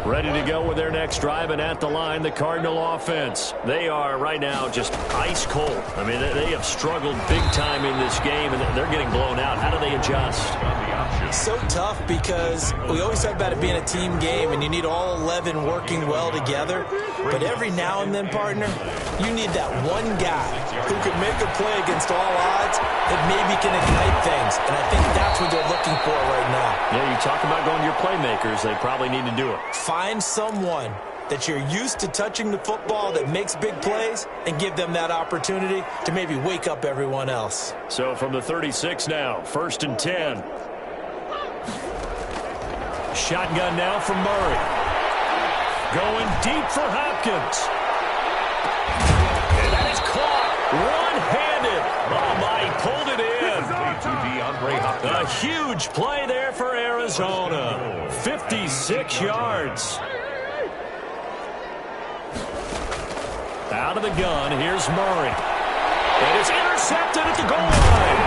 Ready to go with their next drive, and at the line, the Cardinal offense. They are right now just ice cold. I mean, they have struggled big time in this game, and they're getting blown out. How do they adjust? So tough because we always talk about it being a team game, and you need all 11 working well together. But every now and then, partner, you need that one guy who can make a play against all odds that maybe can ignite things. And I think that's what they're looking for right now. Yeah, you talk about going to your playmakers. They probably need to do it. Find someone that you're used to touching the football that makes big plays and give them that opportunity to maybe wake up everyone else. So from the 36 now, 1st and 10. Shotgun now from Murray. Going deep for Hopkins. And that is caught one-handed. Oh, my, he pulled it in. A huge play there for Arizona. 56 yards. Out of the gun, here's Murray. It is intercepted at the goal line.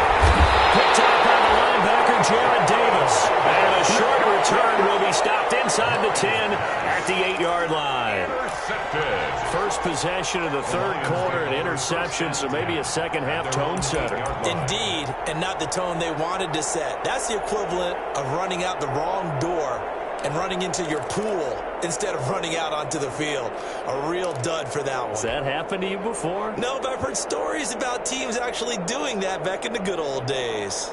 Picked up by the linebacker, Jared Davis. And a short return will be stopped inside the 10 at the 8-yard line. First possession of the third quarter, an interception, so maybe a second-half tone setter. Indeed, and not the tone they wanted to set. That's the equivalent of running out the wrong door and running into your pool instead of running out onto the field. A real dud for that one. Has that happened to you before? No, but I've heard stories about teams actually doing that back in the good old days.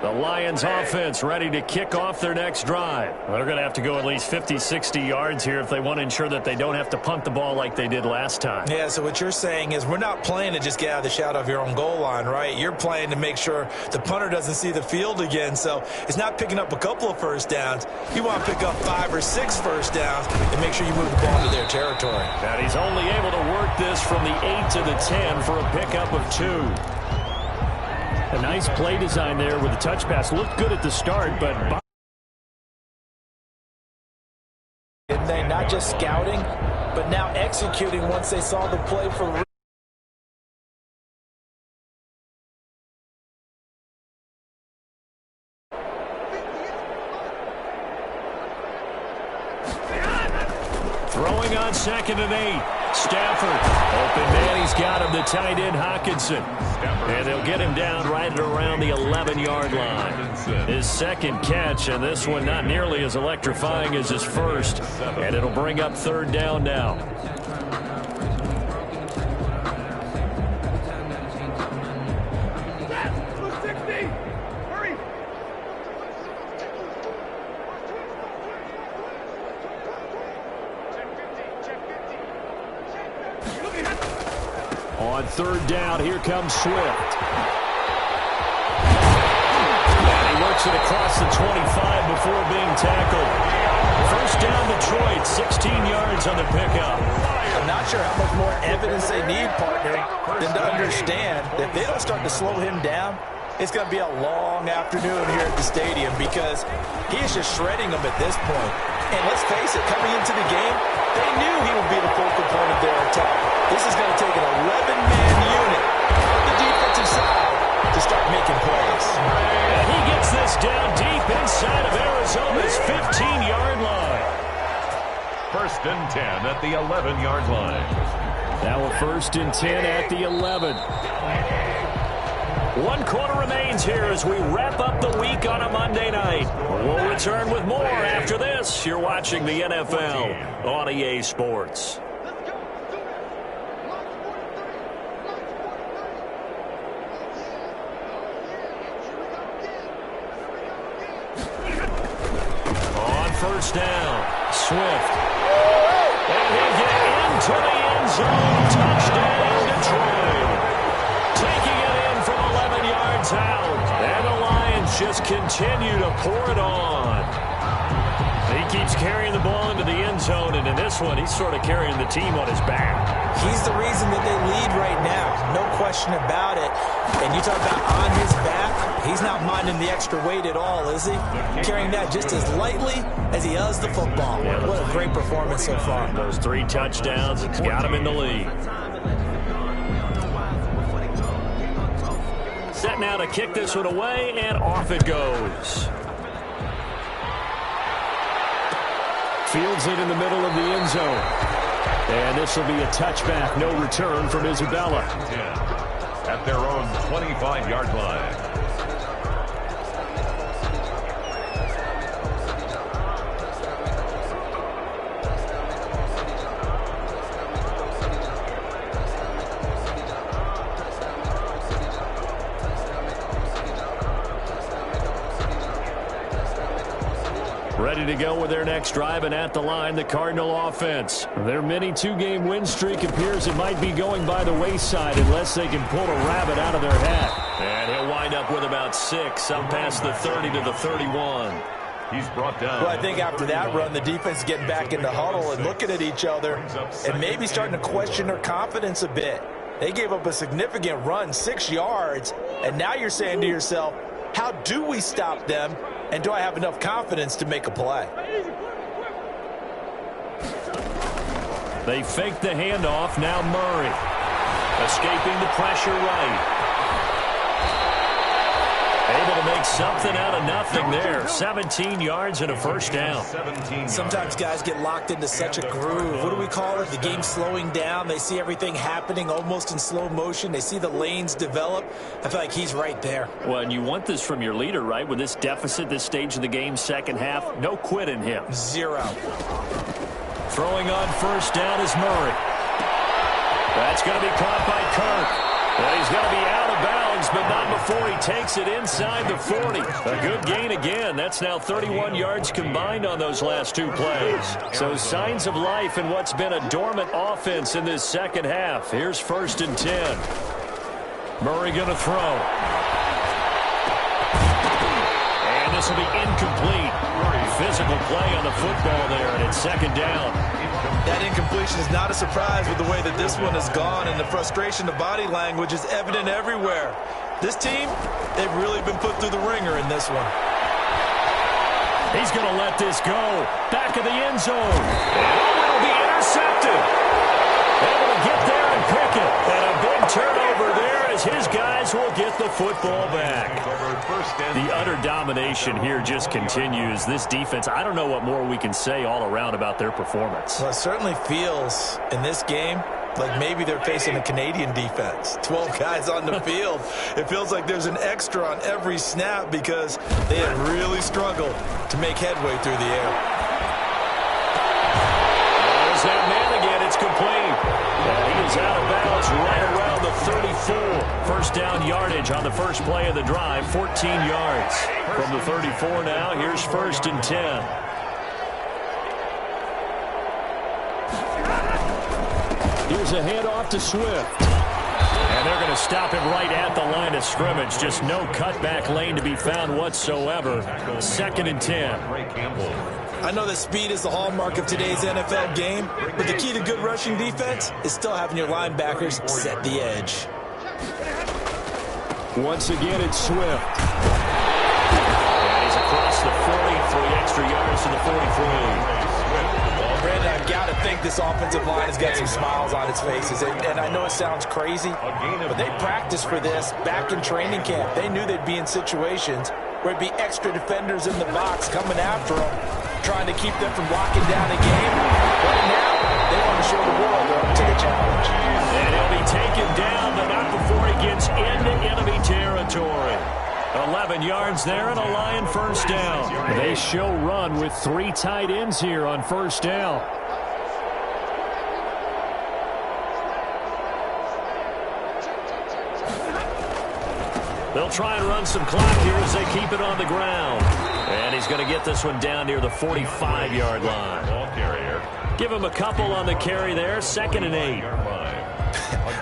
The Lions offense ready to kick off their next drive. Well, they're going to have to go at least 50, 60 yards here if they want to ensure that they don't have to punt the ball like they did last time. Yeah, so what you're saying is we're not playing to just get out of the shadow of your own goal line, right? You're playing to make sure the punter doesn't see the field again. So it's not picking up a couple of first downs. You want to pick up 5 or 6 first downs and make sure you move the ball into their territory. And he's only able to work this from the 8 to the 10 for a pickup of 2. A nice play design there with the touch pass. Looked good at the start, but... Didn't they? Not just scouting, but now executing once they saw the play for real. Throwing on 2nd and 8. Stafford. Open man, he's got him, the tight end, Hockenson. And they'll get him down right at around the 11-yard line. His second catch, and this one not nearly as electrifying as his first. And it'll bring up 3rd down now. On 3rd down, here comes Swift. And he works it across the 25 before being tackled. 1st down, Detroit, 16 yards on the pickup. I'm not sure how much more evidence they need, partner, than to understand that if they don't start to slow him down, it's going to be a long afternoon here at the stadium because he is just shredding them at this point. And let's face it, coming into the game, they knew he would be the focal point of their attack. This is going to take an 11-man unit on the defensive side to start making plays. And he gets this down deep inside of Arizona's 15-yard line. 1st and 10 at the 11-yard line. Now a 1st and 10 at the 11. 1 quarter remains here as we wrap up the week on a Monday night. We'll return with more after this. You're watching the NFL on EA Sports. On 1st down, Swift. And he'll get into the end zone. Touchdown, Detroit. Taking it in from 11 yards out. And the Lions just continue to pour it on. He keeps carrying the ball into the end zone, and in this one, he's sort of carrying the team on his back. He's the reason that they lead right now. No question about it. And you talk about on his back, he's not minding the extra weight at all, is he? Carrying that just as lightly as he does the football. Yeah, what a great performance so far. Those 3 touchdowns, it's got him in the lead. Set now to kick this one away, and off it goes. Fields it in the middle of the end zone. And this will be a touchback. No return from Isabella. 10 at their own 25-yard line. Ready to go with their next drive, and at the line, the Cardinal offense. Their mini two-game win streak appears it might be going by the wayside unless they can pull a rabbit out of their hat. And he'll wind up with about 6 up past the 30 to the 31. He's brought down. Well, I think after that run, the defense is getting back in the huddle and looking at each other and maybe starting to question their confidence a bit. They gave up a significant run, 6 yards, and now you're saying to yourself, how do we stop them? And do I have enough confidence to make a play? They fake the handoff. Now Murray. Escaping the pressure right. Able to make something out of nothing there. 17 yards and a first down. Sometimes guys get locked into such a groove. What do we call it? The game's slowing down. They see everything happening almost in slow motion. They see the lanes develop. I feel like he's right there. Well, and you want this from your leader, right? With this deficit, this stage of the game, second half, no quit in him. 0. Throwing on first down is Murray. That's going to be caught by Kirk. And he's going to be out of bounds, but not before he takes it inside the 40. A good gain again. That's now 31 yards combined on those last 2 plays. So signs of life in what's been a dormant offense in this second half. Here's 1st and 10. Murray going to throw. And this will be incomplete. Physical play on the football there, and it's 2nd down. That incompletion is not a surprise with the way that this one has gone, and the frustration of body language is evident everywhere. This team, they've really been put through the ringer in this one. He's going to let this go. Back of the end zone. And it will be intercepted. Able to get there and pick it. And a big turnover there as his guys will get the football back. The utter domination here just continues. This defense, I don't know what more we can say all around about their performance. Well, it certainly feels in this game like maybe they're facing a Canadian defense. 12 guys on the field. It feels like there's an extra on every snap because they have really struggled to make headway through the air. There's that man again. It's complete. He is out of bounds right around the 34. First down yardage on the first play of the drive, 14 yards. From the 34 now, here's 1st and 10. Here's a handoff to Swift. And they're going to stop him right at the line of scrimmage. Just no cutback lane to be found whatsoever. 2nd and 10. I know that speed is the hallmark of today's NFL game, but the key to good rushing defense is still having your linebackers set the edge. Once again, it's Swift. And he's across the 40, 3 extra yards to the 43. Brandon, I've got to think this offensive line has got some smiles on its faces. And I know it sounds crazy, but they practiced for this back in training camp. They knew they'd be in situations where it'd be extra defenders in the box coming after them, trying to keep them from locking down a game. Right now, they want to show the world they're up to the challenge. And he'll be taken down, but not before he gets into enemy territory. 11 yards there and a Lion first down. They show run with 3 tight ends here on first down. They'll try and run some clock here as they keep it on the ground. And he's going to get this one down near the 45-yard line. Ball carrier. Give him a couple on the carry there. 2nd and 8.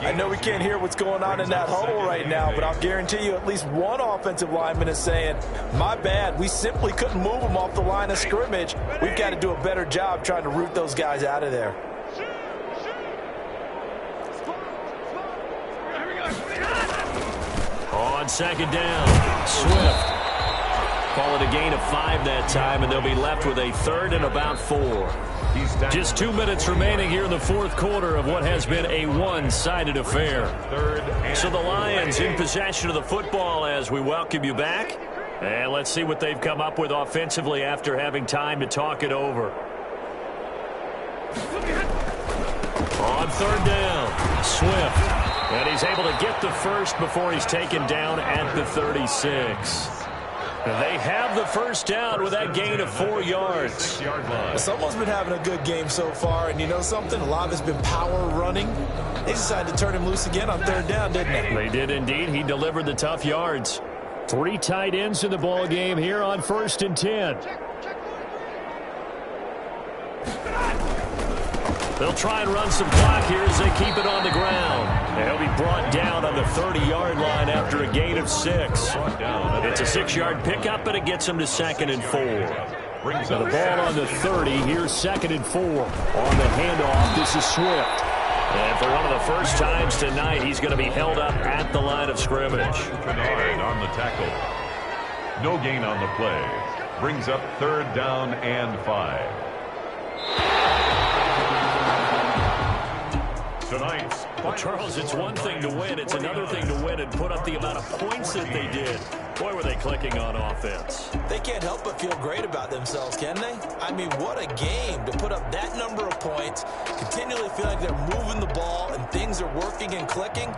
I know we can't hear what's going on in that huddle right now, but I'll guarantee you at least one offensive lineman is saying, my bad, we simply couldn't move them off the line of scrimmage. We've got to do a better job trying to root those guys out of there. On 2nd down, Swift. Call it a gain of 5 that time, and they'll be left with a 3rd and about 4. Just 2 minutes remaining here in the 4th quarter of what has been a one-sided affair. So the Lions in possession of the football as we welcome you back. And let's see what they've come up with offensively after having time to talk it over. On third down, Swift. And he's able to get the first before he's taken down at the 36. They have the first down with that gain of 4 yards. Someone's been having a good game so far, and you know something? A lot of it's been power running. They decided to turn him loose again on third down, didn't they? They did indeed. He delivered the tough yards. 3 tight ends in the ball game here on 1st and 10. They'll try and run some clock here as they keep it on the ground. He'll be brought down on the 30-yard line after a gain of 6. It's a 6-yard pickup, and it gets him to 2nd and 4. Now the ball on the 30. Here's 2nd and 4. On the handoff, this is Swift. And for one of the first times tonight, he's going to be held up at the line of scrimmage. Kennard on the tackle. No gain on the play. Brings up 3rd down and 5. Tonight's Well, Charles, it's one thing to win. It's another thing to win and put up the amount of points that they did. Boy, were they clicking on offense. They can't help but feel great about themselves, can they? I mean, what a game to put up that number of points, continually feel like they're moving the ball and things are working and clicking.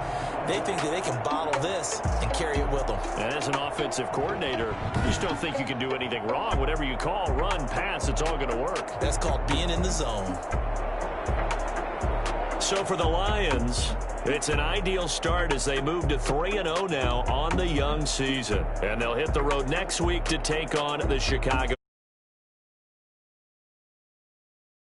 They think that they can bottle this and carry it with them. And as an offensive coordinator, you just don't think you can do anything wrong. Whatever you call, run, pass, it's all going to work. That's called being in the zone. So for the Lions, it's an ideal start as they move to 3-0 now on the young season. And they'll hit the road next week to take on the Chicago